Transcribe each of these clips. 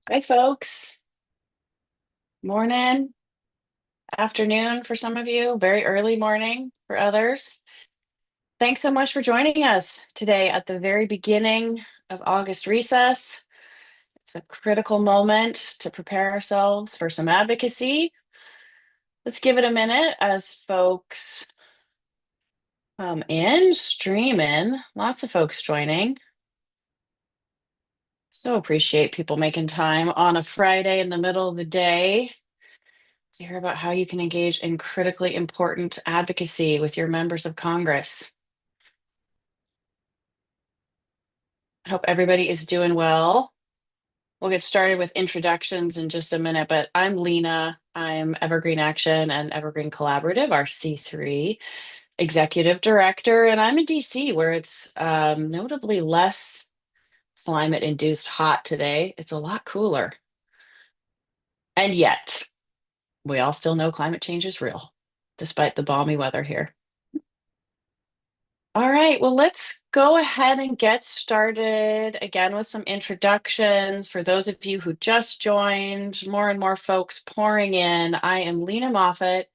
Hi, folks. Morning, afternoon for some of you, very early morning for others. Thanks so much for joining us today at the very beginning of August recess. It's a critical moment to prepare ourselves for some advocacy. Let's give it a minute as folks come in, stream in. Lots of folks joining. So appreciate people making time on a Friday in the middle of the day to hear about how you can engage in critically important advocacy with your members of Congress. I hope everybody is doing well. We'll get started with introductions in just a minute, but I'm Lena. I'm Evergreen Action and Evergreen Collaborative, our C3 executive director, and I'm in DC where it's notably less climate induced hot today. It's a lot cooler. And yet, we all still know climate change is real, despite the balmy weather here. All right, well, let's go ahead and get started again with some introductions. For those of you who just joined, more and more folks pouring in. I am Lena Moffat,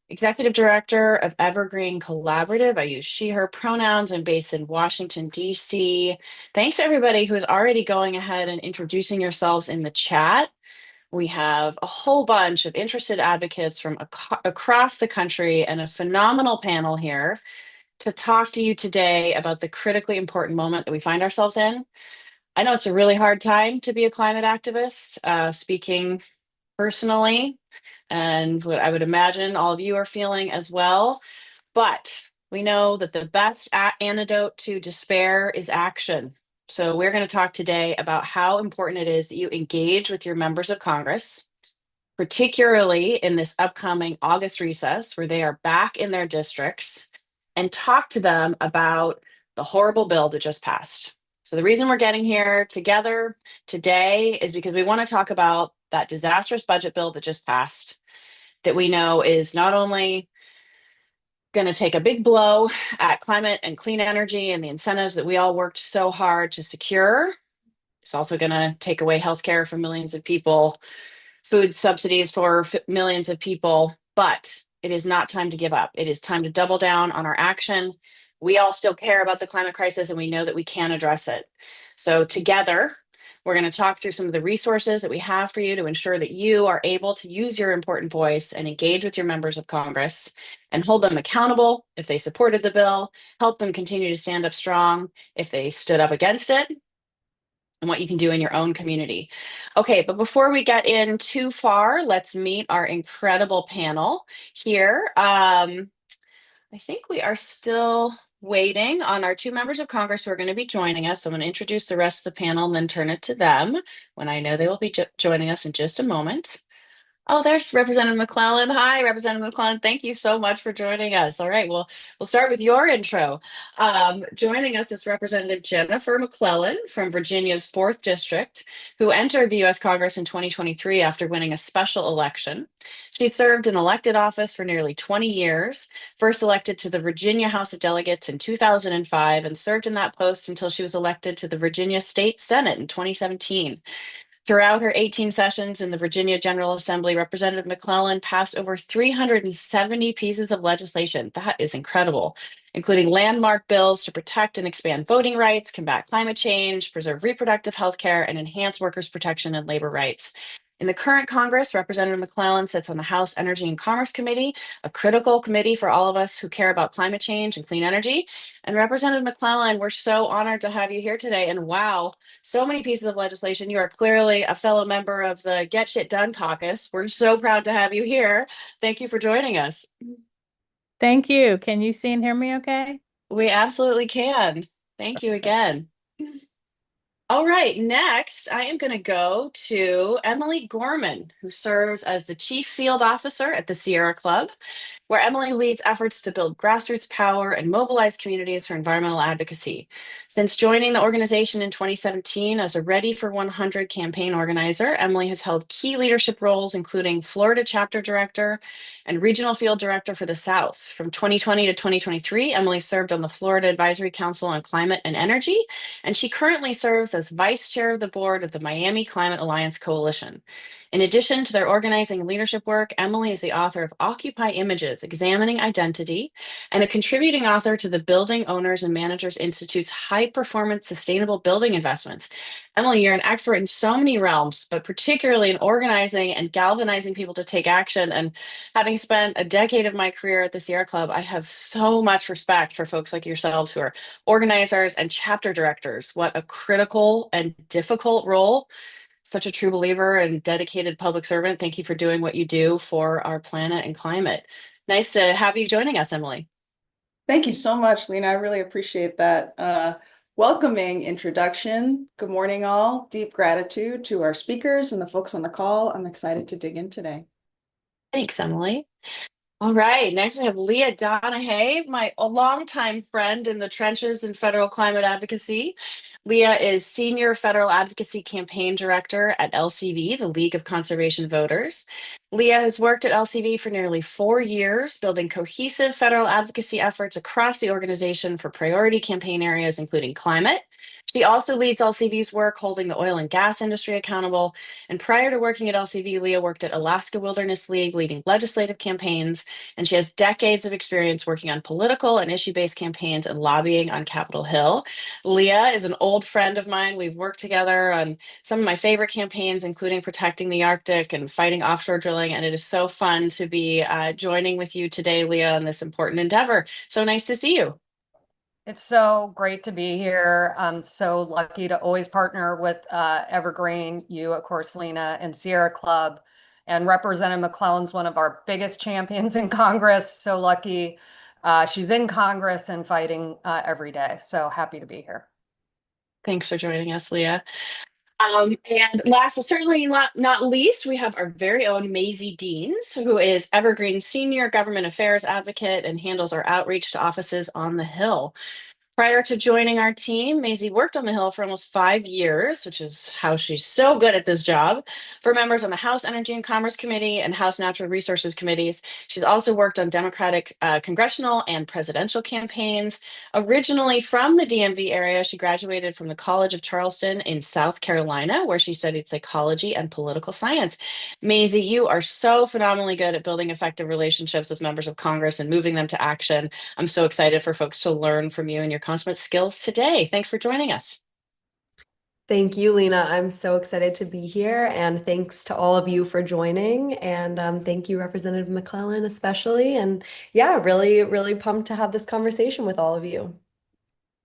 Executive Director of Evergreen Collaborative. I use she, her pronouns. I'm based in Washington, D.C. Thanks to everybody who is already going ahead and introducing yourselves in the chat. We have a whole bunch of interested advocates from across the country and a phenomenal panel here to talk to you today about the critically important moment that we find ourselves in. I know it's a really hard time to be a climate activist, speaking personally, and what I would imagine all of you are feeling as well. But we know that the best antidote to despair is action. So we're going to talk today about how important it is that you engage with your members of Congress, particularly in this upcoming August recess where they are back in their districts, and talk to them about the horrible bill that just passed. So, the reason we're getting here together today is because we want to talk about that disastrous budget bill that just passed, that we know is not only going to take a big blow at climate and clean energy and the incentives that we all worked so hard to secure. It's also going to take away healthcare for millions of people, food subsidies for millions of people, but it is not time to give up. It is time to double down on our action. We all still care about the climate crisis and we know that we can address it. So together, we're going to talk through some of the resources that we have for you to ensure that you are able to use your important voice and engage with your members of Congress and hold them accountable if they supported the bill, help them continue to stand up strong if they stood up against it, and what you can do in your own community. Okay, but before we get in too far, let's meet our incredible panel here. I think we are still waiting on our two members of Congress who are going to be joining us. I'm going to introduce the rest of the panel and then turn it to them when I know they will be joining us in just a moment. Oh, there's Representative McClellan. Hi, Representative McClellan. Thank you so much for joining us. All right, well, we'll start with your intro. Joining us is Representative Jennifer McClellan from Virginia's 4th District, who entered the U.S. Congress in 2023 after winning a special election. She served in elected office for nearly 20 years, first elected to the Virginia House of Delegates in 2005, and served in that post until she was elected to the Virginia State Senate in 2017. Throughout her 18 sessions in the Virginia General Assembly, Representative McClellan passed over 370 pieces of legislation. That is incredible, including landmark bills to protect and expand voting rights, combat climate change, preserve reproductive health care, and enhance workers' protection and labor rights. In the current Congress, Representative McClellan sits on the House Energy and Commerce Committee, a critical committee for all of us who care about climate change and clean energy. And Representative McClellan, we're so honored to have you here today. And wow, so many pieces of legislation. You are clearly a fellow member of the Get Shit Done caucus. We're so proud to have you here. Thank you for joining us. Thank you. Can you see and hear me okay? We absolutely can. Thank you Perfect. again. All right, next I am going to go to Emily Gorman, who serves as the Chief Field Officer at the Sierra Club, where Emily leads efforts to build grassroots power and mobilize communities for environmental advocacy. Since joining the organization in 2017 as a Ready for 100 campaign organizer, Emily has held key leadership roles, including Florida chapter director and regional field director for the South. From 2020 to 2023, Emily served on the Florida Advisory Council on Climate and Energy, and she currently serves as Vice Chair of the Board of the Miami Climate Alliance Coalition. In addition to their organizing and leadership work, Emily is the author of Occupy Images, Examining Identity, and a contributing author to the Building Owners and Managers Institute's High Performance Sustainable Building Investments. Emily, you're an expert in so many realms, but particularly in organizing and galvanizing people to take action. And having spent a decade of my career at the Sierra Club, I have so much respect for folks like yourselves who are organizers and chapter directors. What a critical and difficult role. Such a true believer and dedicated public servant. Thank you for doing what you do for our planet and climate. Nice to have you joining us, Emily. Thank you so much, Lena. I really appreciate that welcoming introduction. Good morning, all. Deep gratitude to our speakers and the folks on the call. I'm excited to dig in today. Thanks, Emily. All right, next we have Leah Donahue, a longtime friend in the trenches in federal climate advocacy. Leah is Senior Federal Advocacy Campaign Director at LCV, the League of Conservation Voters. Leah has worked at LCV for nearly 4 years, building cohesive federal advocacy efforts across the organization for priority campaign areas, including climate. She also leads LCV's work holding the oil and gas industry accountable. And prior to working at LCV, Leah worked at Alaska Wilderness League, leading legislative campaigns, and she has decades of experience working on political and issue-based campaigns and lobbying on Capitol Hill. Leah is an old friend of mine. We've worked together on some of my favorite campaigns, including protecting the Arctic and fighting offshore drilling. And it is so fun to be joining with you today, Leah, on this important endeavor. So nice to see you. It's so great to be here. I'm so lucky to always partner with Evergreen, you, of course, Lena, and Sierra Club. And Representative McClellan's one of our biggest champions in Congress. So lucky she's in Congress and fighting every day. So happy to be here. Thanks for joining us, Leah. And last but certainly not least, we have our very own Maisie Deans, who is Evergreen's Senior Government Affairs Advocate and handles our outreach to offices on the Hill. Prior to joining our team, Maisie worked on the Hill for almost 5 years, which is how she's so good at this job, for members on the House Energy and Commerce Committee and House Natural Resources Committees. She's also worked on Democratic congressional and presidential campaigns. Originally from the DMV area, she graduated from the College of Charleston in South Carolina, where she studied psychology and political science. Maisie, you are so phenomenally good at building effective relationships with members of Congress and moving them to action. I'm so excited for folks to learn from you and your consummate skills today. Thanks for joining us. Thank you, Lena. I'm so excited to be here, and thanks to all of you for joining. And thank you, Representative McClellan, especially. And yeah, really, really pumped to have this conversation with all of you.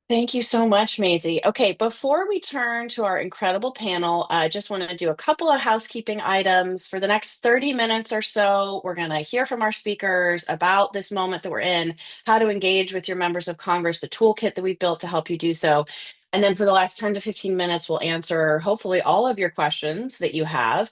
Thank you so much, Maisie. Okay, before we turn to our incredible panel, I just want to do a couple of housekeeping items. For the next 30 minutes or so, we're going to hear from our speakers about this moment that we're in, how to engage with your members of Congress, the toolkit that we've built to help you do so. And then for the last 10 to 15 minutes, we'll answer hopefully all of your questions that you have.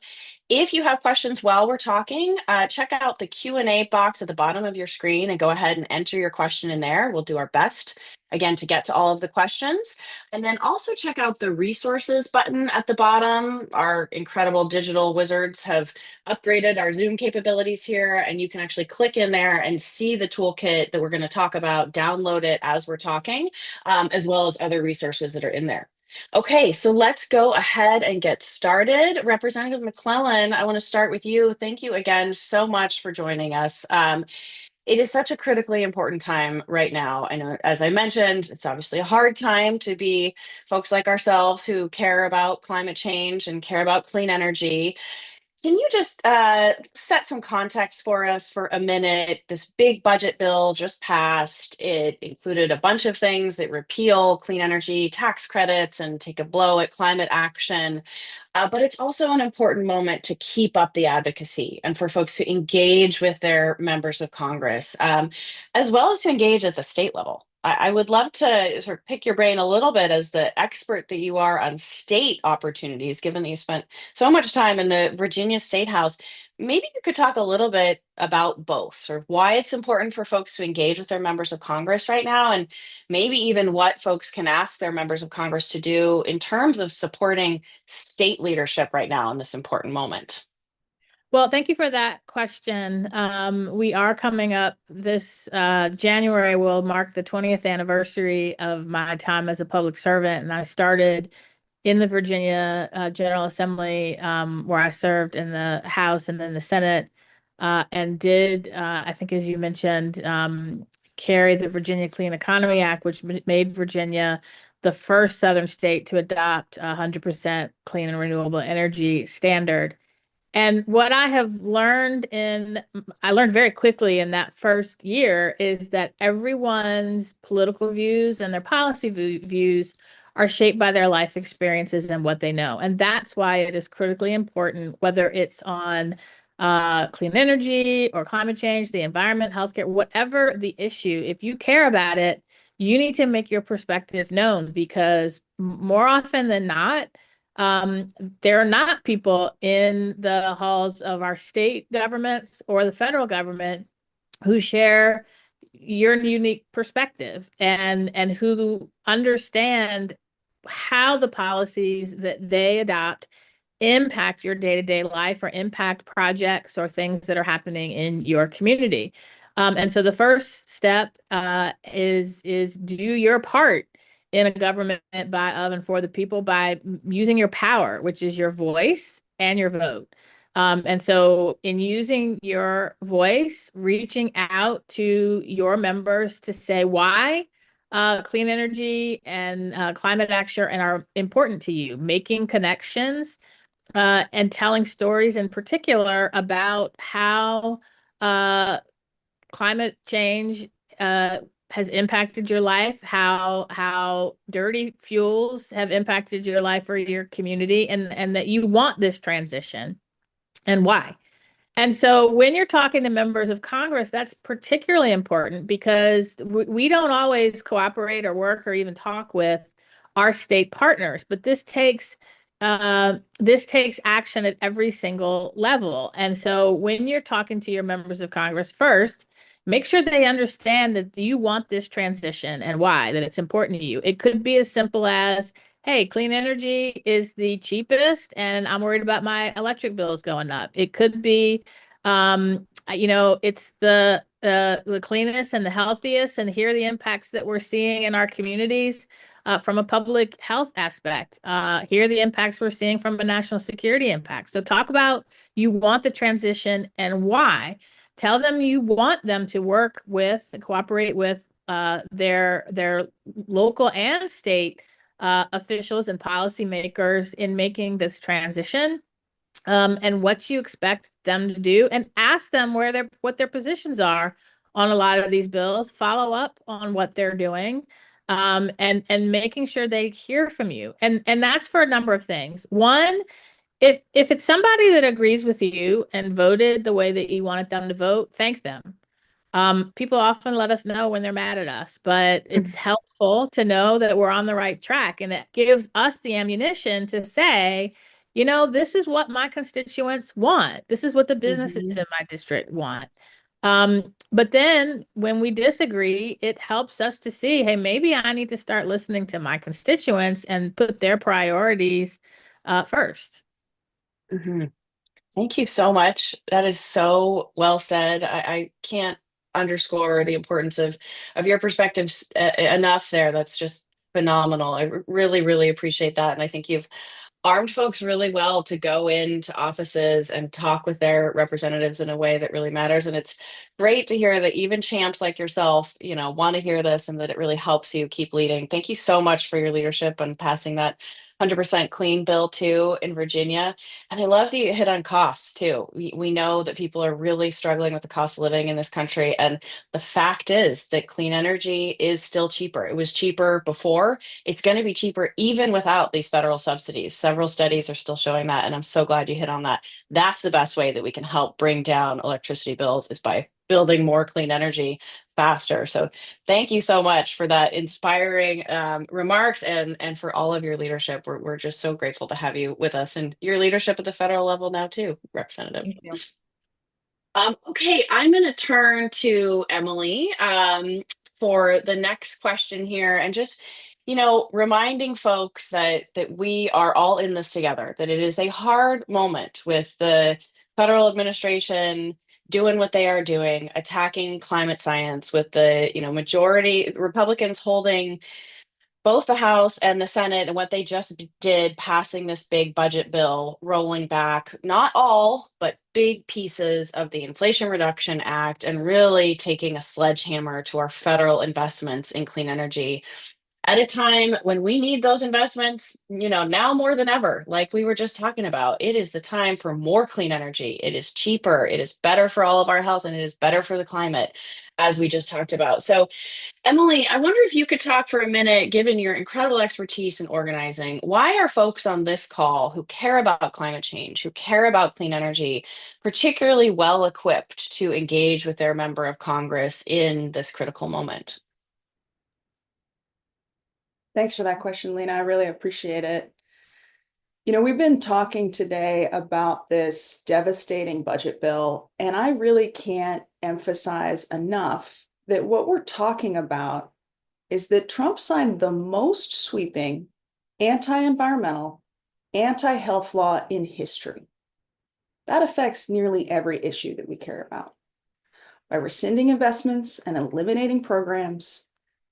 If you have questions while we're talking, check out the Q&A box at the bottom of your screen and go ahead and enter your question in there. We'll do our best, again, to get to all of the questions. And then also check out the resources button at the bottom. Our incredible digital wizards have upgraded our Zoom capabilities here, and you can actually click in there and see the toolkit that we're going to talk about, download it as we're talking, as well as other resources that are in there. Okay, so let's go ahead and get started. Representative McClellan, I want to start with you. Thank you again so much for joining us. It is such a critically important time right now. I know, as I mentioned, it's obviously a hard time to be folks like ourselves who care about climate change and care about clean energy. Can you just set some context for us for a minute? This big budget bill just passed. It included a bunch of things that repeal clean energy tax credits and take a blow at climate action. But it's also an important moment to keep up the advocacy and for folks to engage with their members of Congress, as well as to engage at the state level. I would love to sort of pick your brain a little bit as the expert that you are on state opportunities, given that you spent so much time in the Virginia State House. Maybe you could talk a little bit about both, sort of why it's important for folks to engage with their members of Congress right now, and maybe even what folks can ask their members of Congress to do in terms of supporting state leadership right now in this important moment. Well, thank you for that question. We are coming up this January will mark the 20th anniversary of my time as a public servant, and I started in the Virginia General Assembly, where I served in the House and then the Senate, and did, I think, as you mentioned, carry the Virginia Clean Economy Act, which made Virginia the first Southern state to adopt 100% clean and renewable energy standard. And what I have learned I learned very quickly in that first year is that everyone's political views and their policy views are shaped by their life experiences and what they know. And that's why it is critically important, whether it's on clean energy or climate change, the environment, healthcare, whatever the issue, if you care about it, you need to make your perspective known because more often than not, there are not people in the halls of our state governments or the federal government who share your unique perspective and who understand how the policies that they adopt impact your day-to-day life or impact projects or things that are happening in your community. And so the first step is do your part in a government by, of, and for the people by using your power, which is your voice and your vote. And so in using your voice, reaching out to your members to say why clean energy and climate action are important to you, making connections and telling stories in particular about how climate change has impacted your life, how dirty fuels have impacted your life or your community, and that you want this transition and why. And so when you're talking to members of Congress, that's particularly important because we don't always cooperate or work or even talk with our state partners, but this takes action at every single level. And so when you're talking to your members of Congress first, make sure they understand that you want this transition and why, that it's important to you. It could be as simple as, hey, clean energy is the cheapest and I'm worried about my electric bills going up. It could be, it's the cleanest and the healthiest, and here are the impacts that we're seeing in our communities from a public health aspect. Here are the impacts we're seeing from a national security impact. So talk about you want the transition and why. Tell them you want them to work with, cooperate with their local and state officials and policymakers in making this transition, and what you expect them to do, and ask them what their positions are on a lot of these bills. Follow up on what they're doing, and making sure they hear from you. And that's for a number of things. One, if it's somebody that agrees with you and voted the way that you wanted them to vote, thank them. People often let us know when they're mad at us, but it's helpful to know that we're on the right track, and it gives us the ammunition to say, this is what my constituents want. This is what the businesses in my district want. But then when we disagree, it helps us to see, hey, maybe I need to start listening to my constituents and put their priorities first. Thank you so much. That is so well said. I can't underscore the importance of your perspectives enough there. That's just phenomenal. I really, really appreciate that. And I think you've armed folks really well to go into offices and talk with their representatives in a way that really matters. And it's great to hear that even champs like yourself, want to hear this and that it really helps you keep leading. Thank you so much for your leadership and passing that 100% clean bill too in Virginia. And I love that you hit on costs too. We know that people are really struggling with the cost of living in this country. And the fact is that clean energy is still cheaper. It was cheaper before. It's going to be cheaper even without these federal subsidies. Several studies are still showing that. And I'm so glad you hit on that. That's the best way that we can help bring down electricity bills, is by building more clean energy faster. So thank you so much for that inspiring remarks and for all of your leadership. We're just so grateful to have you with us, and your leadership at the federal level now too, Representative. Thank you. Okay, I'm going to turn to Emily for the next question here, and just reminding folks that we are all in this together, that it is a hard moment with the federal administration doing what they are doing, attacking climate science, with the majority Republicans holding both the House and the Senate and what they just did, passing this big budget bill, rolling back not all, but big pieces of the Inflation Reduction Act, and really taking a sledgehammer to our federal investments in clean energy at a time when we need those investments, now more than ever. Like we were just talking about, it is the time for more clean energy. It is cheaper, it is better for all of our health, and it is better for the climate, as we just talked about. So, Emily, I wonder if you could talk for a minute, given your incredible expertise in organizing, why are folks on this call who care about climate change, who care about clean energy, particularly well equipped to engage with their member of Congress in this critical moment? Thanks for that question, Lena. I really appreciate it. We've been talking today about this devastating budget bill, and I really can't emphasize enough that what we're talking about is that Trump signed the most sweeping anti-environmental, anti-health law in history. That affects nearly every issue that we care about. By rescinding investments and eliminating programs,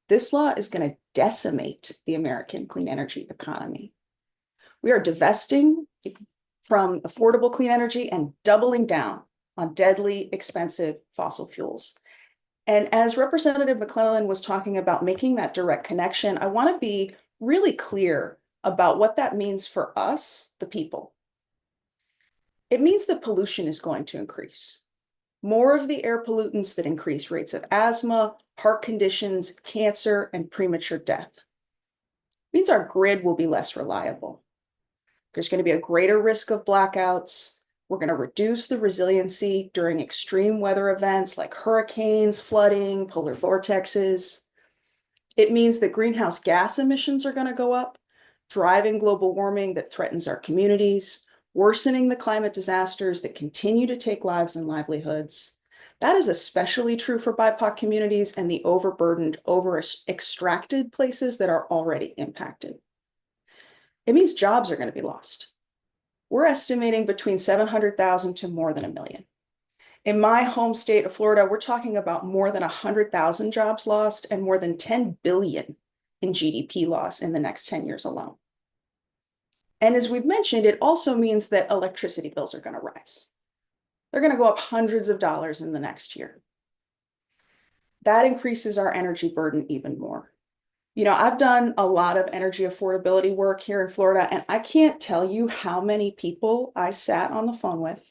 this law is going to decimate the American clean energy economy. We are divesting from affordable clean energy and doubling down on deadly, expensive fossil fuels. And as Representative McClellan was talking about making that direct connection, I want to be really clear about what that means for us, the people. It means that pollution is going to increase. More of the air pollutants that increase rates of asthma, heart conditions, cancer, and premature death. It means our grid will be less reliable. There's going to be a greater risk of blackouts. We're going to reduce the resiliency during extreme weather events like hurricanes, flooding, polar vortexes. It means that greenhouse gas emissions are going to go up, driving global warming that threatens our communities, worsening the climate disasters that continue to take lives and livelihoods. That is especially true for BIPOC communities and the overburdened, over-extracted places that are already impacted. It means jobs are going to be lost. We're estimating between 700,000 to more than 1 million. In my home state of Florida, we're talking about more than 100,000 jobs lost and more than 10 billion in GDP loss in the next 10 years alone. And as we've mentioned, it also means that electricity bills are going to rise. They're going to go up hundreds of dollars in the next year. That increases our energy burden even more. I've done a lot of energy affordability work here in Florida, and I can't tell you how many people I sat on the phone with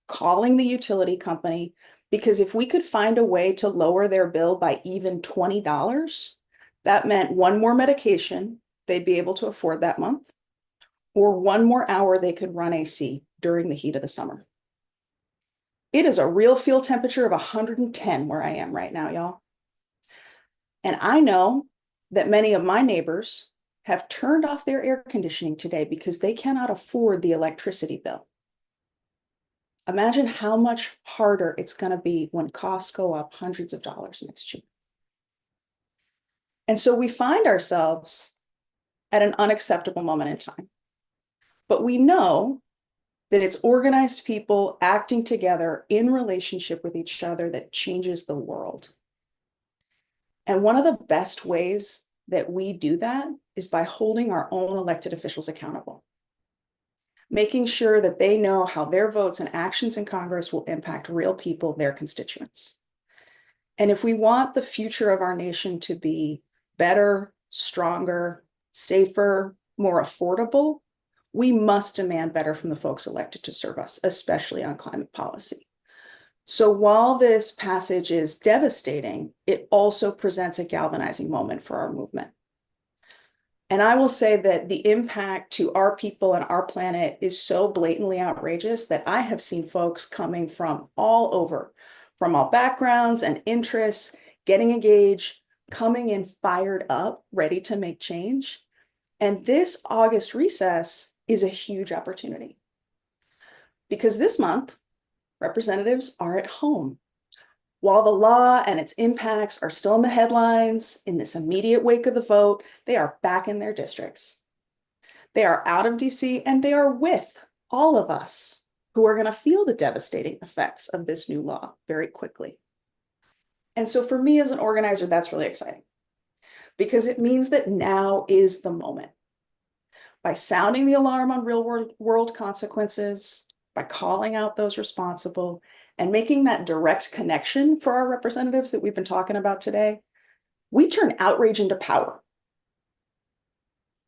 calling the utility company, because if we could find a way to lower their bill by even $20, that meant one more medication they'd be able to afford that month, or one more hour they could run AC during the heat of the summer. It is a real field temperature of 110 where I am right now, y'all. And I know that many of my neighbors have turned off their air conditioning today because they cannot afford the electricity bill. Imagine how much harder it's going to be when costs go up hundreds of dollars next year. And so we find ourselves at an unacceptable moment in time. But we know that it's organized people acting together in relationship with each other that changes the world. And one of the best ways that we do that is by holding our own elected officials accountable, making sure that they know how their votes and actions in Congress will impact real people, their constituents. And if we want the future of our nation to be better, stronger, safer, more affordable, we must demand better from the folks elected to serve us, especially on climate policy. So while this passage is devastating, it also presents a galvanizing moment for our movement. And I will say that the impact to our people and our planet is so blatantly outrageous that I have seen folks coming from all over, from all backgrounds and interests, getting engaged, coming in fired up, ready to make change. And this August recess is a huge opportunity. Because this month, representatives are at home. While the law and its impacts are still in the headlines, in this immediate wake of the vote, they are back in their districts. They are out of DC, and they are with all of us who are going to feel the devastating effects of this new law very quickly. And so for me as an organizer, that's really exciting, because it means that now is the moment. By sounding the alarm on real world consequences, by calling out those responsible, and making that direct connection for our representatives that we've been talking about today, we turn outrage into power.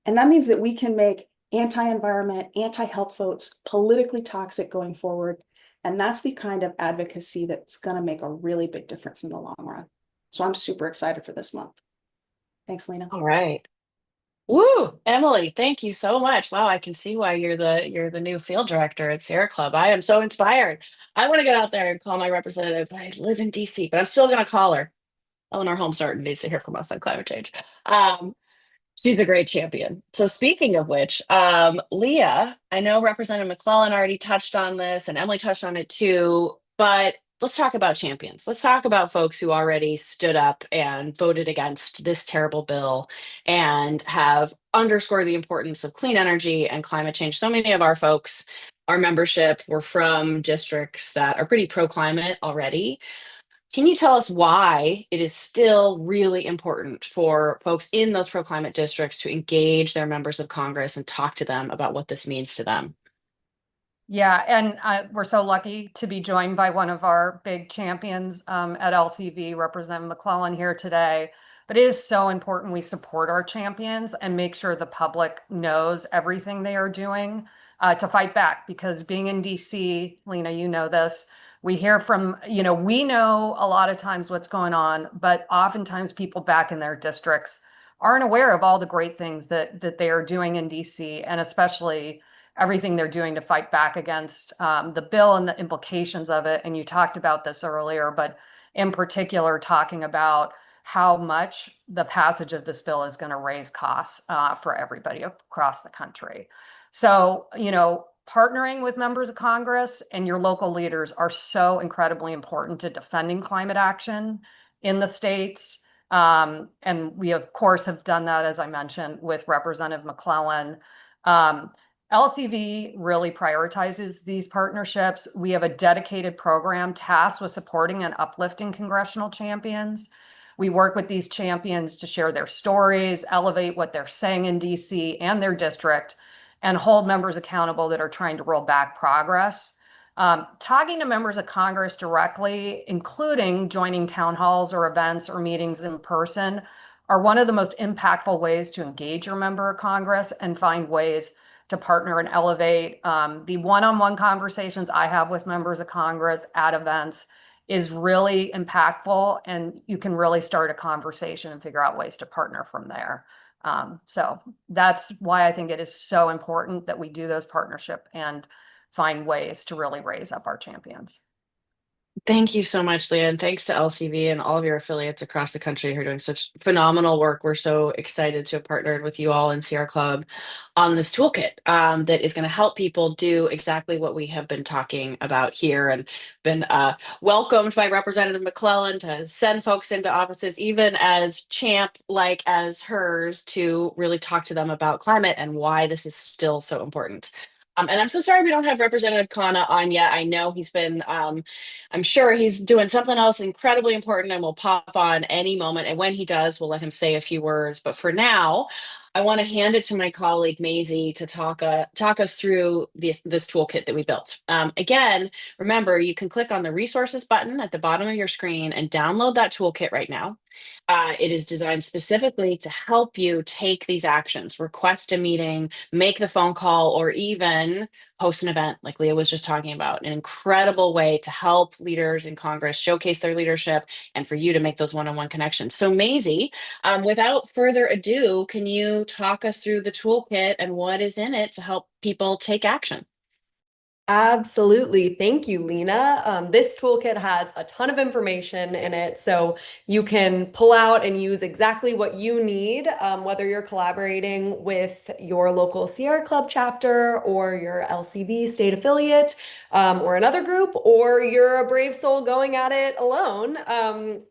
And that means that we can make anti-environment, anti-health votes politically toxic going forward. And that's the kind of advocacy that's going to make a really big difference in the long run. So I'm super excited for this month. Thanks, Lena. All right. Woo, Emily, thank you so much. Wow, I can see why you're the new field director at Sierra Club. I am so inspired. I want to get out there and call my representative. I live in DC, but I'm still gonna call her. Eleanor Holmestarton needs to hear from us on climate change. Um, She's a great champion. So speaking of which, Leah, I know Representative McClellan already touched on this and Emily touched on it too, but let's talk about champions. Let's talk about folks who already stood up and voted against this terrible bill and have underscored the importance of clean energy and climate change. So many of our folks, our membership, were from districts that are pretty pro-climate already. Can you tell us why it is still really important for folks in those pro-climate districts to engage their members of Congress and talk to them about what this means to them? Yeah, and we're so lucky to be joined by one of our big champions at LCV, Representative McClellan, here today. But it is so important we support our champions and make sure the public knows everything they are doing to fight back. Because being in DC, Lena, you know this, we hear from, we know a lot of times what's going on, but oftentimes people back in their districts aren't aware of all the great things that they are doing in DC, and especially everything they're doing to fight back against the bill and the implications of it. And you talked about this earlier, but in particular, talking about how much the passage of this bill is going to raise costs for everybody across the country. So, partnering with members of Congress and your local leaders are so incredibly important to defending climate action in the states. And we, of course, have done that, as I mentioned, with Representative McClellan. LCV really prioritizes these partnerships. We have a dedicated program tasked with supporting and uplifting congressional champions. We work with these champions to share their stories, elevate what they're saying in DC and their district, and hold members accountable that are trying to roll back progress. Talking to members of Congress directly, including joining town halls or events or meetings in person, are one of the most impactful ways to engage your member of Congress and find ways to partner and elevate. The one-on-one conversations I have with members of Congress at events is really impactful, and you can really start a conversation and figure out ways to partner from there. So that's why I think it is so important that we do those partnership and find ways to really raise up our champions. Thank you so much, Leah, and thanks to LCV and all of your affiliates across the country who are doing such phenomenal work. We're so excited to have partnered with you all in Sierra Club on this toolkit that is going to help people do exactly what we have been talking about here, and been welcomed by Representative McClellan to send folks into offices, even as champ like as hers, to really talk to them about climate and why this is still so important. And I'm so sorry we don't have Representative Khanna on yet. I know he's been, I'm sure he's doing something else incredibly important and will pop on any moment. And when he does, we'll let him say a few words. But for now, I want to hand it to my colleague Maisie to talk us through this toolkit that we built. Again, remember, you can click on the resources button at the bottom of your screen and download that toolkit right now. It is designed specifically to help you take these actions, request a meeting, make the phone call, or even host an event like Leah was just talking about. An incredible way to help leaders in Congress showcase their leadership and for you to make those one-on-one connections. So Maisie, without further ado, can you talk us through the toolkit and what is in it to help people take action? Absolutely. Thank you, Lena. This toolkit has a ton of information in it, so you can pull out and use exactly what you need, whether you're collaborating with your local Sierra Club chapter or your LCV state affiliate, or another group, or you're a brave soul going at it alone.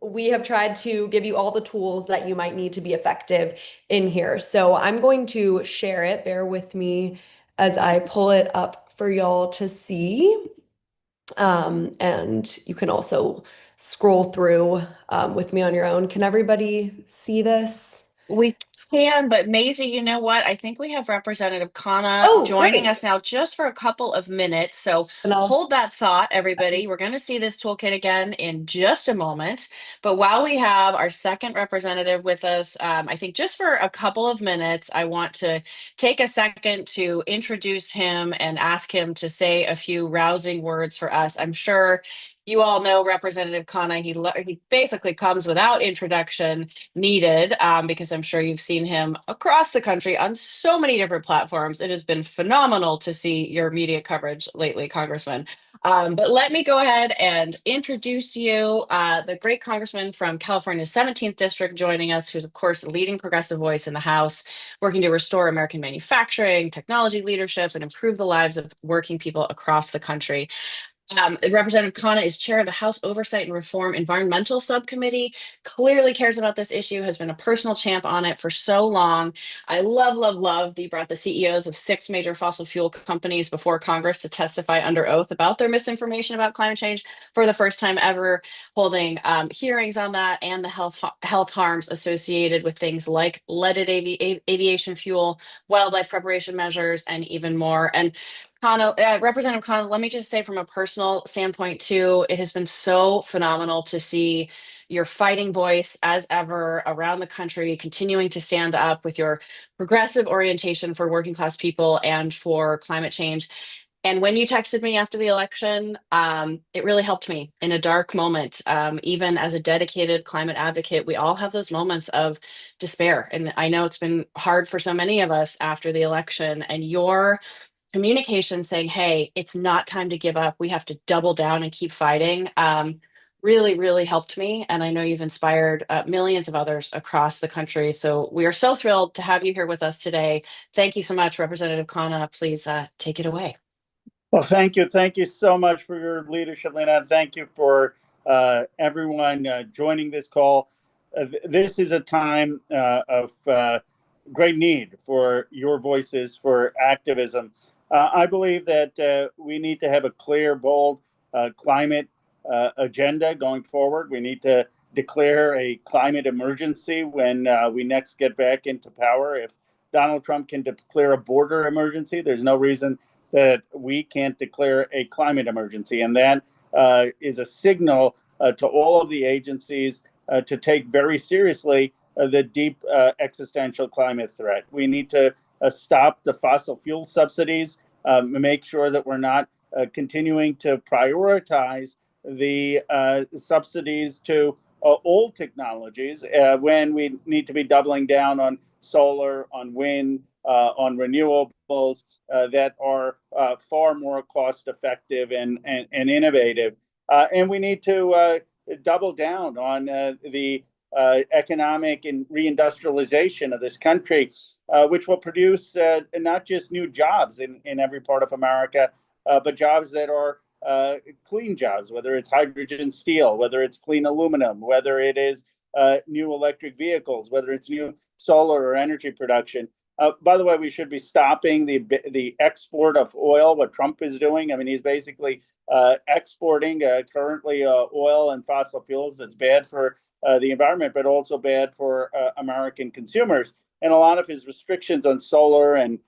We have tried to give you all the tools that you might need to be effective in here. So I'm going to share it. Bear with me as I pull it up for y'all to see. And you can also scroll through with me on your own. Can everybody see this? We can, but Maisie, you know what? I think we have Representative Khanna Oh, joining great. us now just for a couple of minutes. So And I'll hold that thought, everybody. We're going to see this toolkit again in just a moment. But while we have our second representative with us, I think just for a couple of minutes, I want to take a second to introduce him and ask him to say a few rousing words for us. I'm sure you all know Representative Khanna. He basically comes without introduction needed, because I'm sure you've seen him across the country on so many different platforms. It has been phenomenal to see your media coverage lately, Congressman. But let me go ahead and introduce you, the great congressman from California's 17th district joining us, who's of course the leading progressive voice in the House, working to restore American manufacturing, technology leadership, and improve the lives of working people across the country. Representative Khanna is chair of the House Oversight and Reform Environmental Subcommittee, clearly cares about this issue, has been a personal champ on it for so long. I love, love, love that you brought the CEOs of 6 major fossil fuel companies before Congress to testify under oath about their misinformation about climate change for the first time ever, holding hearings on that and the health harms associated with things like leaded aviation fuel, wildlife preparation measures, and even more. And Representative Khanna, let me just say from a personal standpoint too, it has been so phenomenal to see your fighting voice as ever around the country, continuing to stand up with your progressive orientation for working class people and for climate change. And when you texted me after the election, it really helped me in a dark moment. Even as a dedicated climate advocate, we all have those moments of despair. And I know it's been hard for so many of us after the election. And your communication saying, hey, it's not time to give up. We have to double down and keep fighting. Really, really helped me. And I know you've inspired millions of others across the country. So we are so thrilled to have you here with us today. Thank you so much, Representative Khanna. Please take it away. Well, thank you. Thank you so much for your leadership, Lena. Thank you for everyone joining this call. This is a time of great need for your voices, for activism. I believe that we need to have a clear, bold climate agenda going forward. We need to declare a climate emergency when we next get back into power. If Donald Trump can declare a border emergency, there's no reason that we can't declare a climate emergency. And that is a signal to all of the agencies to take very seriously the deep existential climate threat. We need to stop the fossil fuel subsidies, make sure that we're not continuing to prioritize the subsidies to old technologies when we need to be doubling down on solar, on wind, on renewables that are far more cost effective and innovative. And we need to double down on the economic and reindustrialization of this country, which will produce not just new jobs in every part of America, but jobs that are clean jobs, whether it's hydrogen steel, whether it's clean aluminum, whether it is new electric vehicles, whether it's new solar or energy production. By the way, we should be stopping the export of oil, what Trump is doing. I mean, he's basically exporting currently oil and fossil fuels that's bad for the environment, but also bad for American consumers. And a lot of his restrictions on solar and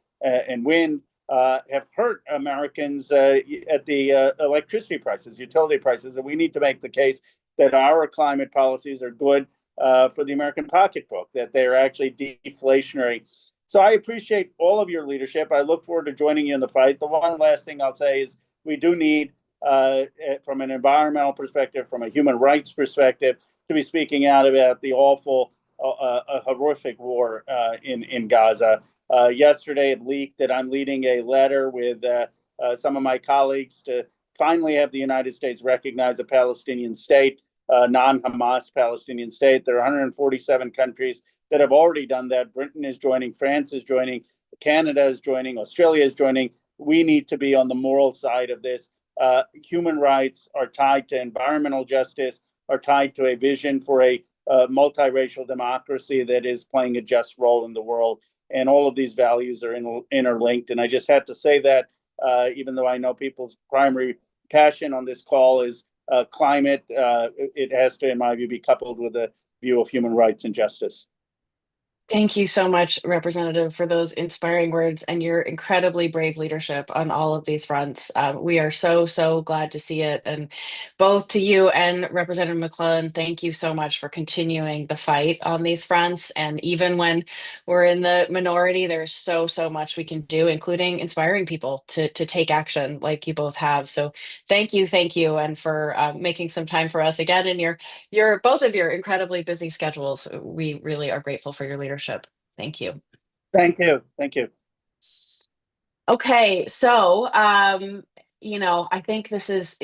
wind have hurt Americans at the electricity prices, utility prices. And we need to make the case that our climate policies are good for the American pocketbook, that they're actually deflationary. So I appreciate all of your leadership. I look forward to joining you in the fight. The one last thing I'll say is we do need, from an environmental perspective, from a human rights perspective, to be speaking out about the awful, horrific war in Gaza. Yesterday, it leaked that I'm leading a letter with some of my colleagues to finally have the United States recognize a Palestinian state, non-Hamas Palestinian state. There are 147 countries that have already done that. Britain is joining, France is joining, Canada is joining, Australia is joining. We need to be on the moral side of this. Human rights are tied to environmental justice, are tied to a vision for a multiracial democracy that is playing a just role in the world. And all of these values are interlinked. And I just had to say that, even though I know people's primary passion on this call is climate, it has to, in my view, be coupled with a view of human rights and justice. Thank you so much, Representative, for those inspiring words and your incredibly brave leadership on all of these fronts. We are so, so glad to see it. And both to you and Representative McClellan, thank you so much for continuing the fight on these fronts. And even when we're in the minority, there's so, so much we can do, including inspiring people to take action like you both have. So thank you, and for making some time for us again in your both of your incredibly busy schedules. We really are grateful for your leadership. Thank you. Thank you. Thank you. Okay, so I think this is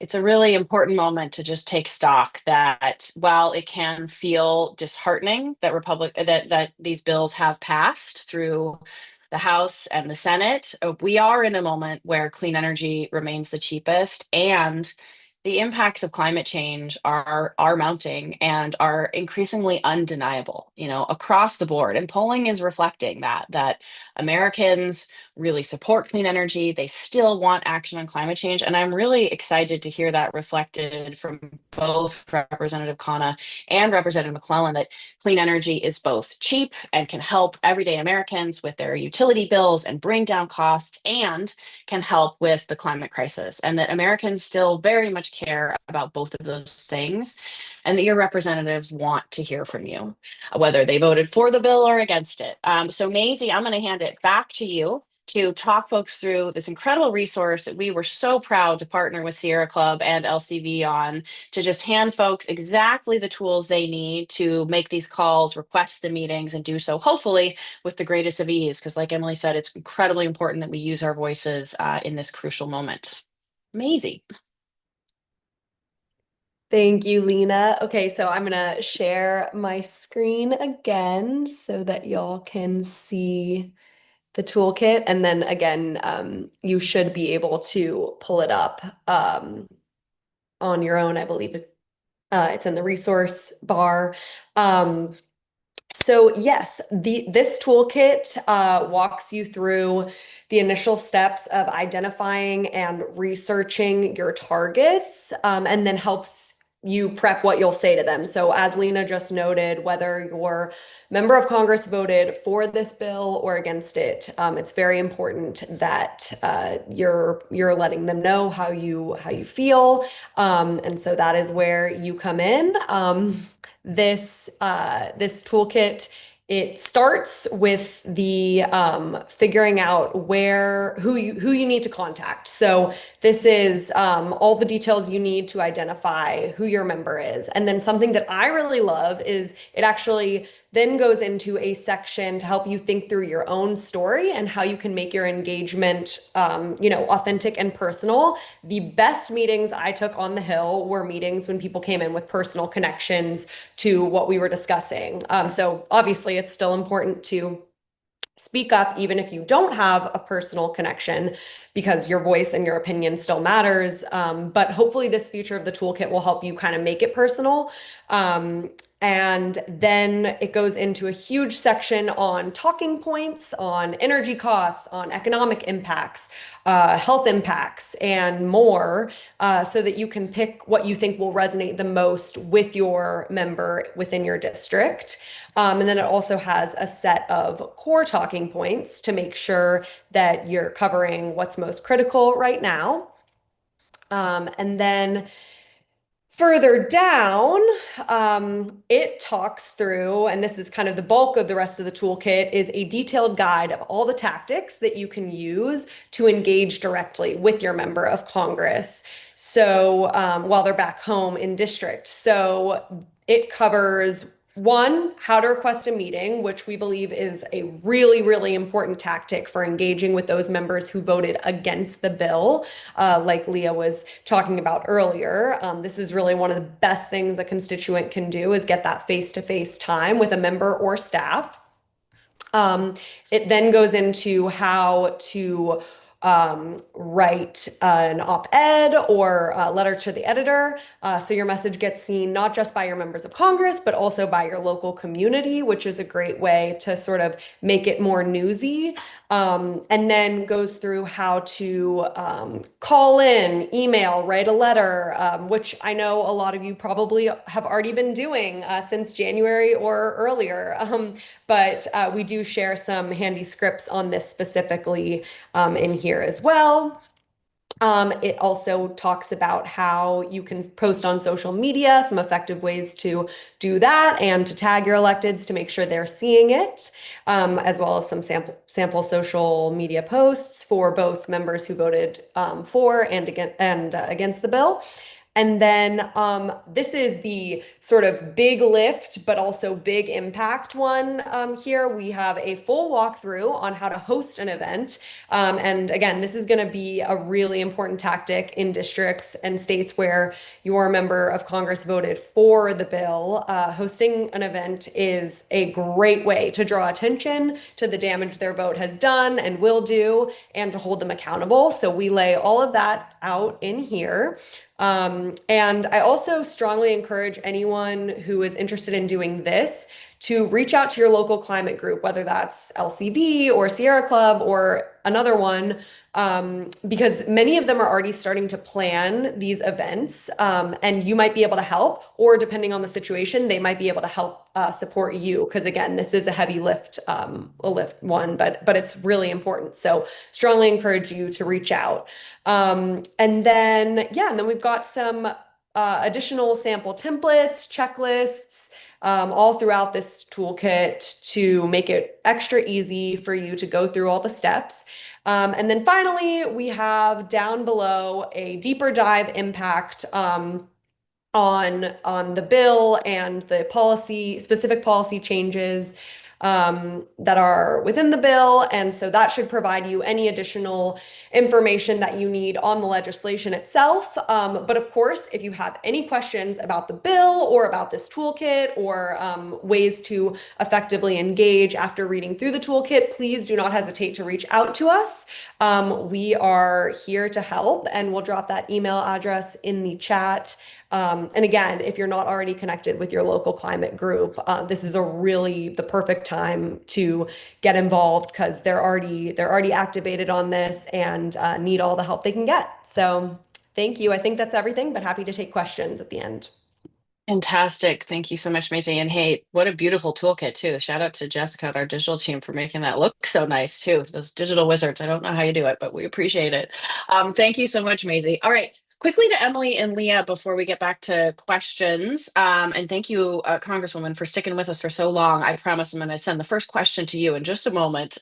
it's a really important moment to just take stock that while it can feel disheartening that that these bills have passed through the House and the Senate, we are in a moment where clean energy remains the cheapest, and the impacts of climate change are mounting and are increasingly undeniable, across the board. And polling is reflecting that Americans really support clean energy. They still want action on climate change. And I'm really excited to hear that reflected from both Representative Khanna and Representative McClellan, that clean energy is both cheap and can help everyday Americans with their utility bills and bring down costs, and can help with the climate crisis. And that Americans still very much care about both of those things. And that your representatives want to hear from you, whether they voted for the bill or against it. So Maisie, I'm going to hand it back to you to talk folks through this incredible resource that we were so proud to partner with Sierra Club and LCV on, to just hand folks exactly the tools they need to make these calls, request the meetings, and do so hopefully with the greatest of ease. Because like Emily said, it's incredibly important that we use our voices in this crucial moment. Maisie. Thank you, Lena. Okay, so I'm gonna share my screen again so that y'all can see the toolkit. And then again, you should be able to pull it up on your own. I believe it's in the resource bar. So yes, this toolkit walks you through the initial steps of identifying and researching your targets, and then helps you prep what you'll say to them. So as Lena just noted, whether your member of Congress voted for this bill or against it, it's very important that you're letting them know how you feel, and so that is where you come in. This toolkit, it starts with the figuring out who you need to contact. So this is all the details you need to identify who your member is. And then something that I really love is it actually then goes into a section to help you think through your own story and how you can make your engagement, authentic and personal. The best meetings I took on the Hill were meetings when people came in with personal connections to what we were discussing. So obviously it's still important to speak up even if you don't have a personal connection, because your voice and your opinion still matters. But hopefully this feature of the toolkit will help you kind of make it personal. And then it goes into a huge section on talking points, on energy costs, on economic impacts, health impacts, and more, so that you can pick what you think will resonate the most with your member within your district. And then it also has a set of core talking points to make sure that you're covering what's most critical right now. And then further down, it talks through, and this is kind of the bulk of the rest of the toolkit, is a detailed guide of all the tactics that you can use to engage directly with your member of Congress. So while they're back home in district. So it covers, one, how to request a meeting, which we believe is a really, really important tactic for engaging with those members who voted against the bill, like Leah was talking about earlier. This is really one of the best things a constituent can do, is get that face-to-face time with a member or staff. It then goes into how to write an op-ed or a letter to the editor, so your message gets seen not just by your members of Congress, but also by your local community, which is a great way to sort of make it more newsy. And then goes through how to call in, email, write a letter, which I know a lot of you probably have already been doing since January or earlier. But we do share some handy scripts on this specifically in here as well. It also talks about how you can post on social media, some effective ways to do that, and to tag your electeds to make sure they're seeing it, as well as some sample social media posts for both members who voted for and against the bill. And then this is the sort of big lift, but also big impact one here. We have a full walkthrough on how to host an event. And again, this is going to be a really important tactic in districts and states where your member of Congress voted for the bill. Hosting an event is a great way to draw attention to the damage their vote has done and will do, and to hold them accountable. So we lay all of that out in here. And I also strongly encourage anyone who is interested in doing this to reach out to your local climate group, whether that's LCV or Sierra Club or another one, because many of them are already starting to plan these events, and you might be able to help, or depending on the situation, they might be able to help support you. Because again, this is a heavy lift, one, but it's really important. So strongly encourage you to reach out. And then we've got some additional sample templates, checklists, all throughout this toolkit to make it extra easy for you to go through all the steps. And then finally, we have down below a deeper dive impact on the bill and the specific policy changes that are within the bill. And so that should provide you any additional information that you need on the legislation itself. But of course, if you have any questions about the bill or about this toolkit or ways to effectively engage after reading through the toolkit, please do not hesitate to reach out to us. We are here to help, and we'll drop that email address in the chat. And again, if you're not already connected with your local climate group, this is the perfect time to get involved, because they're already activated on this and need all the help they can get. So thank you. I think that's everything, but happy to take questions at the end. Fantastic. Thank you so much, Maisie. And hey, what a beautiful toolkit too. Shout out to Jessica and our digital team for making that look so nice too. Those digital wizards. I don't know how you do it, but we appreciate it. Thank you so much, Maisie. All right. Quickly to Emily and Leah before we get back to questions. And thank you, Congresswoman, for sticking with us for so long. I promise I'm going to send the first question to you in just a moment.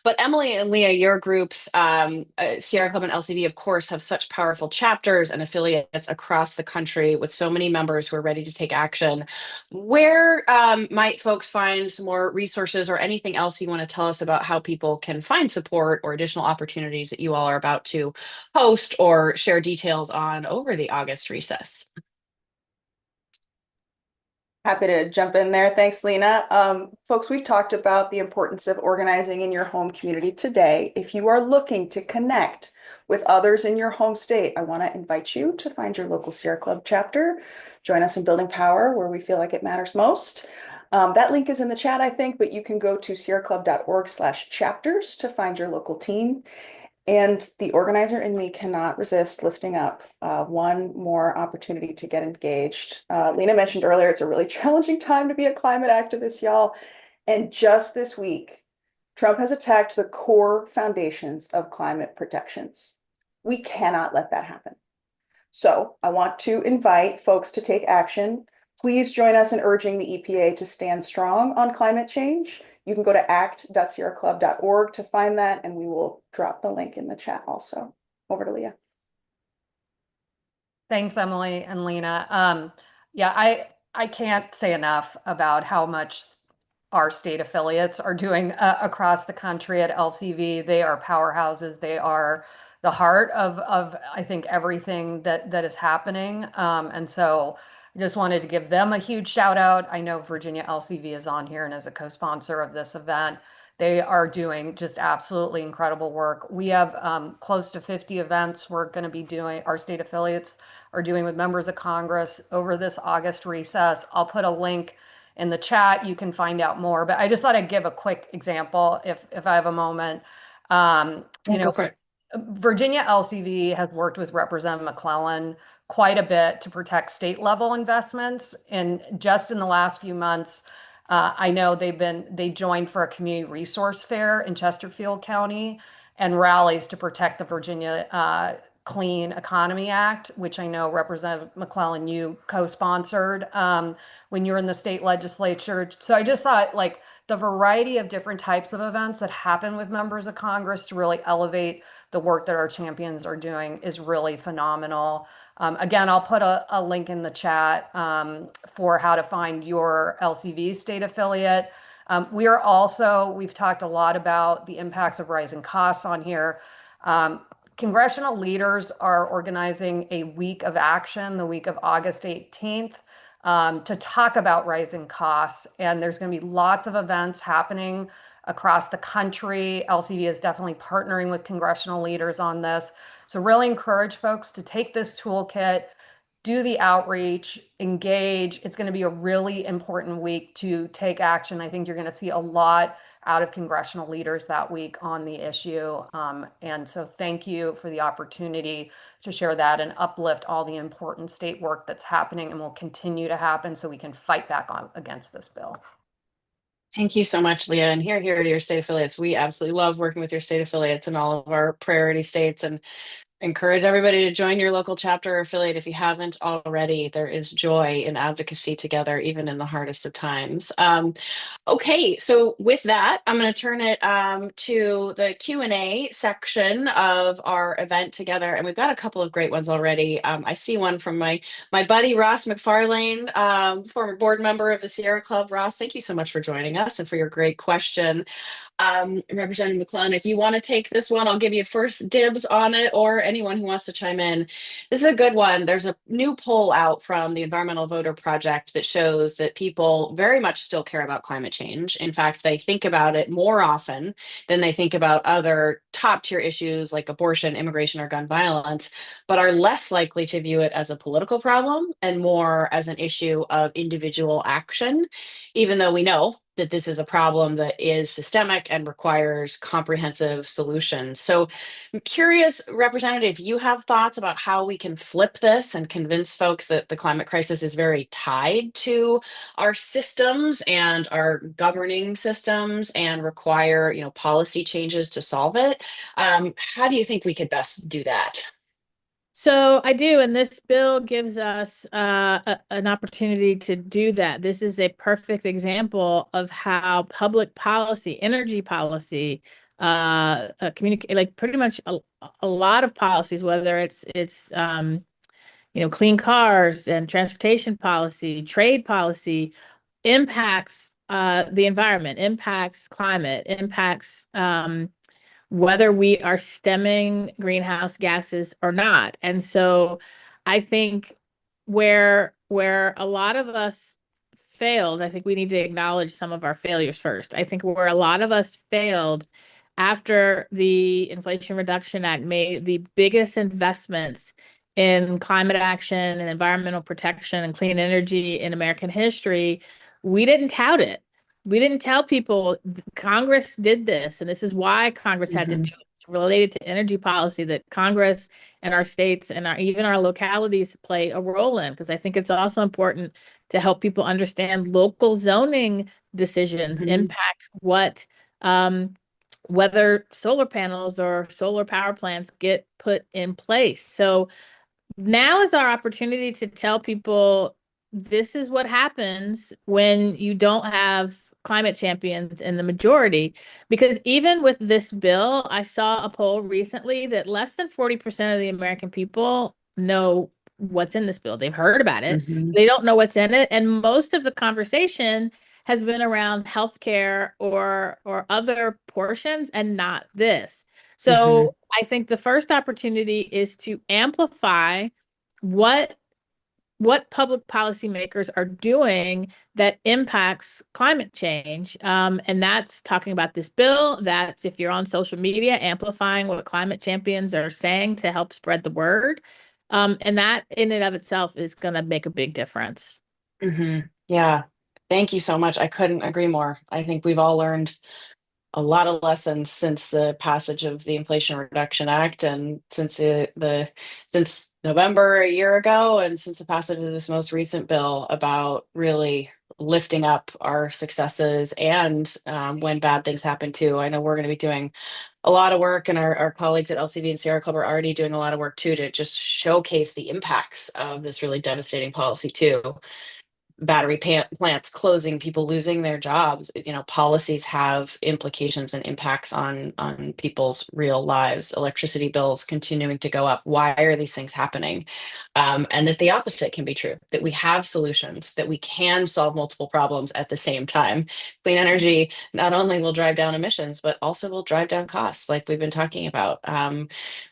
But Emily and Leah, your groups, Sierra Club and LCV, of course, have such powerful chapters and affiliates across the country with so many members who are ready to take action. Where might folks find some more resources or anything else you want to tell us about how people can find support or additional opportunities that you all are about to host or share details on over the August recess? Happy to jump in there. Thanks, Lena. Folks, we've talked about the importance of organizing in your home community today. If you are looking to connect with others in your home state, I want to invite you to find your local Sierra Club chapter. Join us in building power where we feel like it matters most. That link is in the chat, I think, but you can go to sierraclub.org/chapters to find your local team. And the organizer in me cannot resist lifting up one more opportunity to get engaged. Lena mentioned earlier, it's a really challenging time to be a climate activist, y'all. And just this week, Trump has attacked the core foundations of climate protections. We cannot let that happen. So I want to invite folks to take action. Please join us in urging the EPA to stand strong on climate change. You can go to act.sierraclub.org to find that, and we will drop the link in the chat also. Over to Leah. Thanks, Emily and Lena. Yeah, I can't say enough about how much our state affiliates are doing across the country at LCV. They are powerhouses. They are the heart of I think everything that is happening. And so I just wanted to give them a huge shout out. I know Virginia LCV is on here and is a co-sponsor of this event. They are doing just absolutely incredible work. We have close to 50 events we're going to be doing, our state affiliates are doing with members of Congress over this August recess. I'll put a link in the chat. You can find out more. But I just thought I'd give a quick example if I have a moment. Go for it. Virginia LCV has worked with Representative McClellan quite a bit to protect state level investments. And just in the last few months, I know they joined for a community resource fair in Chesterfield County and rallies to protect the Virginia Clean Economy Act, which I know Representative McClellan, you co-sponsored when you were in the state legislature. So I just thought like the variety of different types of events that happen with members of Congress to really elevate the work that our champions are doing is really phenomenal. Again, I'll put a link in the chat for how to find your LCV state affiliate. We've talked a lot about the impacts of rising costs on here. Congressional leaders are organizing a week of action, the week of August 18th, to talk about rising costs. And there's going to be lots of events happening across the country. LCV is definitely partnering with congressional leaders on this. So really encourage folks to take this toolkit, do the outreach, engage. It's going to be a really important week to take action. I think you're going to see a lot out of congressional leaders that week on the issue. And so thank you for the opportunity to share that and uplift all the important state work that's happening and will continue to happen so we can fight back against this bill. Thank you so much, Leah. And here to your state affiliates. We absolutely love working with your state affiliates in all of our priority states, and encourage everybody to join your local chapter or affiliate if you haven't already. There is joy in advocacy together, even in the hardest of times. Okay, so with that, I'm going to turn it to the Q&A section of our event together, and we've got a couple of great ones already. I see one from my buddy Ross McFarlane, former board member of the Sierra Club. Ross, thank you so much for joining us and for your great question. Representative McClellan, if you want to take this one, I'll give you first dibs on it, or anyone who wants to chime in. This is a good one. There's a new poll out from the Environmental Voter Project that shows that people very much still care about climate change. In fact, they think about it more often than they think about other top tier issues like abortion, immigration, or gun violence, but are less likely to view it as a political problem and more as an issue of individual action, even though we know that this is a problem that is systemic and requires comprehensive solutions. So I'm curious, Representative, you have thoughts about how we can flip this and convince folks that the climate crisis is very tied to our systems and our governing systems and require, policy changes to solve it. How do you think we could best do that? So I do, and this bill gives us an opportunity to do that. This is a perfect example of how public policy, energy policy, communicate, like pretty much a lot of policies, whether it's clean cars and transportation policy, trade policy, impacts the environment, impacts climate, impacts whether we are stemming greenhouse gases or not. And so I think where a lot of us failed, I think we need to acknowledge some of our failures first. I think where a lot of us failed after the Inflation Reduction Act made the biggest investments in climate action and environmental protection and clean energy in American history, we didn't tout it. We didn't tell people Congress did this, and this is why Congress had to do it related to energy policy that Congress and our states and even our localities play a role in, because I think it's also important to help people understand local zoning decisions impact what whether solar panels or solar power plants get put in place. So now is our opportunity to tell people this is what happens when you don't have climate champions in the majority. Because even with this bill, I saw a poll recently that less than 40% of the American people know what's in this bill. They've heard about it. They don't know what's in it. And most of the conversation has been around healthcare or other portions and not this. So I think the first opportunity is to amplify what public policymakers are doing that impacts climate change. And that's talking about this bill. That's if you're on social media, amplifying what climate champions are saying to help spread the word. And that in and of itself is going to make a big difference. Yeah. Thank you so much. I couldn't agree more. I think we've all learned a lot of lessons since the passage of the Inflation Reduction Act, and since since November a year ago, and since the passage of this most recent bill, about really lifting up our successes and when bad things happen too. I know we're going to be doing a lot of work, and our colleagues at LCD and Sierra Club are already doing a lot of work too, to just showcase the impacts of this really devastating policy too. Plants closing, people losing their jobs. Policies have implications and impacts on people's real lives. Electricity bills continuing to go up. Why are these things happening? And that the opposite can be true, that we have solutions, that we can solve multiple problems at the same time. Clean energy not only will drive down emissions, but also will drive down costs, like we've been talking about,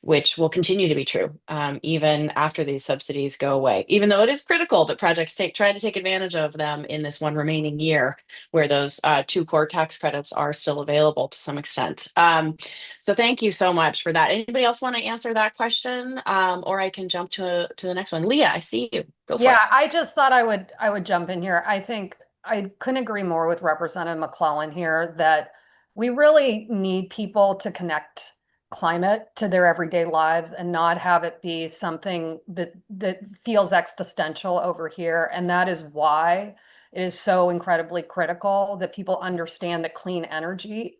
which will continue to be true even after these subsidies go away, even though it is critical that projects try to take advantage of them in this one remaining year where those two core tax credits are still available to some extent. So thank you so much for that. Anybody else want to answer that question? Or I can jump to the next one. Leah, I see you. Go for it. Yeah, I just thought I would jump in here. I think I couldn't agree more with Representative McClellan here that we really need people to connect climate to their everyday lives and not have it be something that feels existential over here. And that is why it is so incredibly critical that people understand that clean energy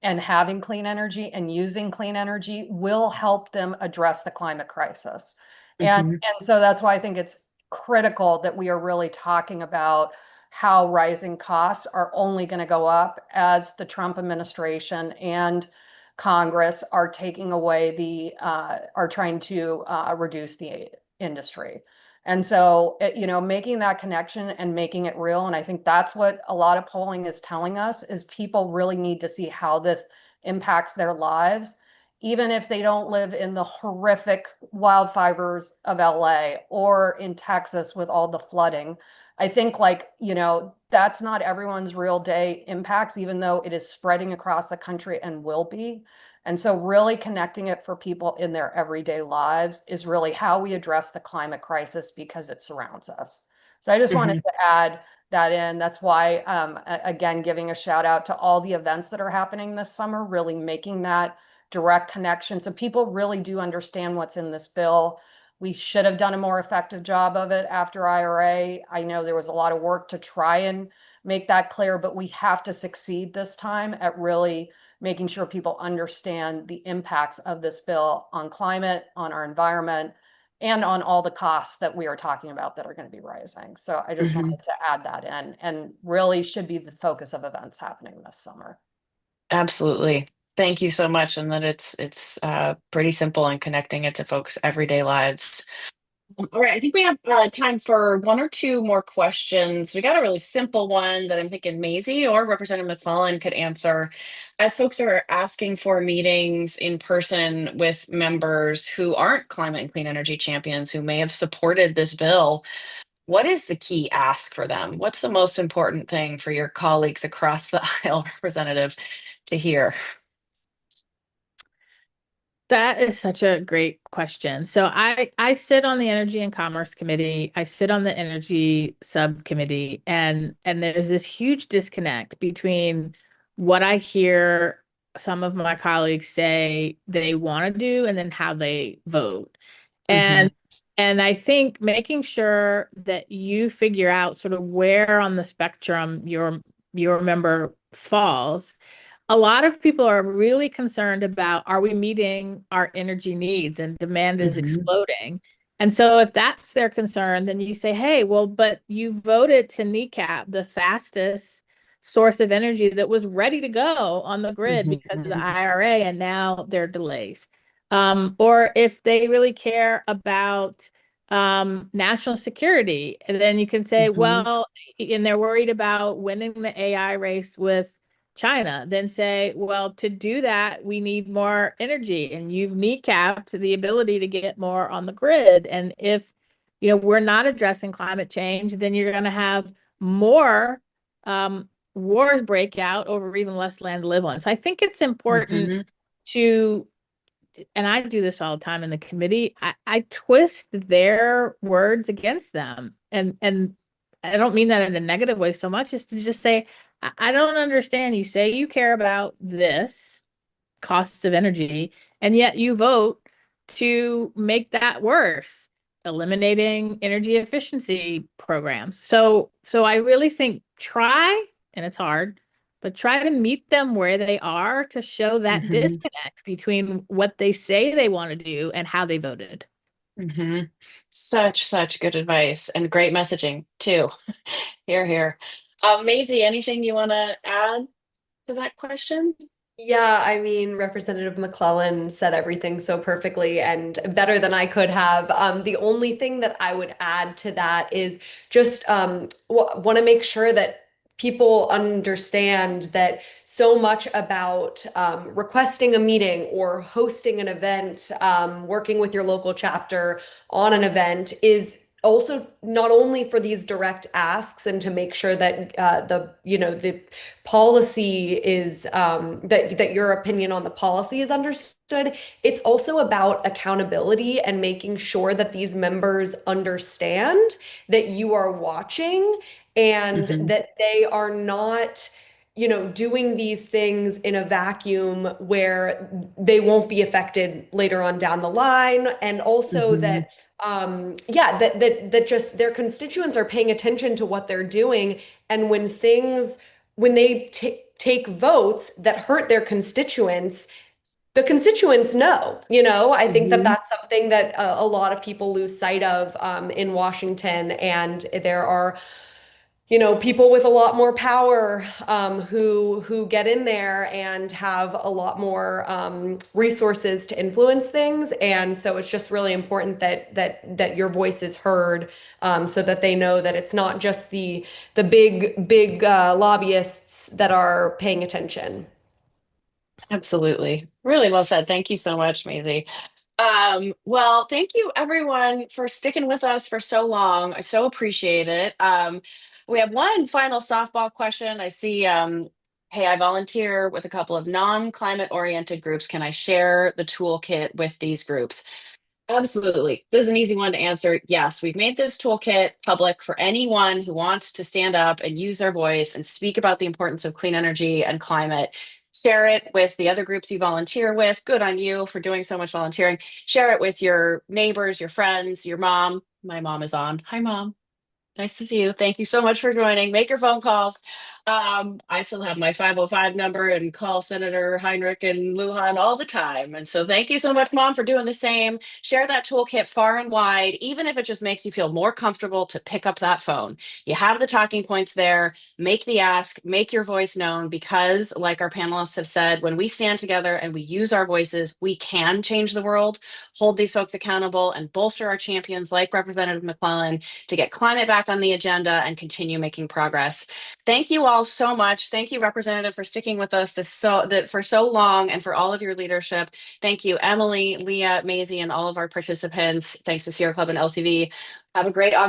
and having clean energy and using clean energy will help them address the climate crisis. And so that's why I think it's critical that we are really talking about how rising costs are only going to go up as the Trump administration and Congress are taking away are trying to reduce the industry. And so, making that connection and making it real. And I think that's what a lot of polling is telling us is people really need to see how this impacts their lives, even if they don't live in the horrific wildfires of LA or in Texas with all the flooding. I think that's not everyone's real day impacts, even though it is spreading across the country and will be. And so really connecting it for people in their everyday lives is really how we address the climate crisis because it surrounds us. So I just wanted to add that in. That's why, again, giving a shout out to all the events that are happening this summer, really making that direct connection. So people really do understand what's in this bill. We should have done a more effective job of it after IRA. I know there was a lot of work to try and make that clear, but we have to succeed this time at really making sure people understand the impacts of this bill on climate, on our environment, and on all the costs that we are talking about that are going to be rising. So I just wanted to add that in, and really should be the focus of events happening this summer. Absolutely. Thank you so much. And that it's pretty simple in connecting it to folks' everyday lives. All right, I think we have time for one or two more questions. We got a really simple one that I'm thinking Maisie or Representative McClellan could answer. As folks are asking for meetings in person with members who aren't climate and clean energy champions, who may have supported this bill, what is the key ask for them? What's the most important thing for your colleagues across the aisle, Representative, to hear? That is such a great question. So I sit on the Energy and Commerce Committee. I sit on the Energy Subcommittee, and there's this huge disconnect between what I hear some of my colleagues say they want to do and then how they vote. And I think making sure that you figure out sort of where on the spectrum your member falls. A lot of people are really concerned about, are we meeting our energy needs, and demand is exploding. And so if that's their concern, then you say, hey, well, but you voted to kneecap the fastest source of energy that was ready to go on the grid because of the IRA, and now there are delays. Or if they really care about national security, and then you can say, well, and they're worried about winning the AI race with China, then say, well, to do that, we need more energy, and you've kneecapped the ability to get more on the grid. And if, we're not addressing climate change, then you're going to have more wars break out over even less land to live on. So I think it's important to, and I do this all the time in the committee, I twist their words against them. And I don't mean that in a negative way so much, is to just say, I don't understand. You say you care about this costs of energy, and yet you vote to make that worse, eliminating energy efficiency programs. So I really think try, and it's hard, but try to meet them where they are to show that disconnect between what they say they want to do and how they voted. Such good advice and great messaging too. Here, here. Maisie, anything you want to add to that question? Yeah, I mean, Representative McClellan said everything so perfectly and better than I could have. The only thing that I would add to that is just want to make sure that people understand that so much about requesting a meeting or hosting an event, working with your local chapter on an event is also not only for these direct asks and to make sure that the policy is that your opinion on the policy is understood. It's also about accountability and making sure that these members understand that you are watching and that they are not doing these things in a vacuum where they won't be affected later on down the line. And also that that just their constituents are paying attention to what they're doing. And when they take votes that hurt their constituents, the constituents know. I think that that's something that a lot of people lose sight of in Washington. And there are people with a lot more power who get in there and have a lot more resources to influence things. And so it's just really important that your voice is heard, so that they know that it's not just the big lobbyists that are paying attention. Absolutely. Really well said. Thank you so much, Maisie. Well, thank you everyone for sticking with us for so long. I so appreciate it. We have one final softball question. I see, hey, I volunteer with a couple of non-climate oriented groups. Can I share the toolkit with these groups? Absolutely. This is an easy one to answer. Yes, we've made this toolkit public for anyone who wants to stand up and use their voice and speak about the importance of clean energy and climate. Share it with the other groups you volunteer with. Good on you for doing so much volunteering. Share it with your neighbors, your friends, your mom. My mom is on. Hi, Mom. Nice to see you. Thank you so much for joining. Make your phone calls. I still have my 505 number and call Senator Heinrich and Lujan all the time. And so thank you so much, Mom, for doing the same. Share that toolkit far and wide, even if it just makes you feel more comfortable to pick up that phone. You have the talking points there. Make the ask, make your voice known, because like our panelists have said, when we stand together and we use our voices, we can change the world, hold these folks accountable, and bolster our champions like Representative McClellan to get climate back on the agenda and continue making progress. Thank you all so much. Thank you, Representative, for sticking with us for so long and for all of your leadership. Thank you, Emily, Leah, Maisie, and all of our participants. Thanks to Sierra Club and LCV. Have a great August.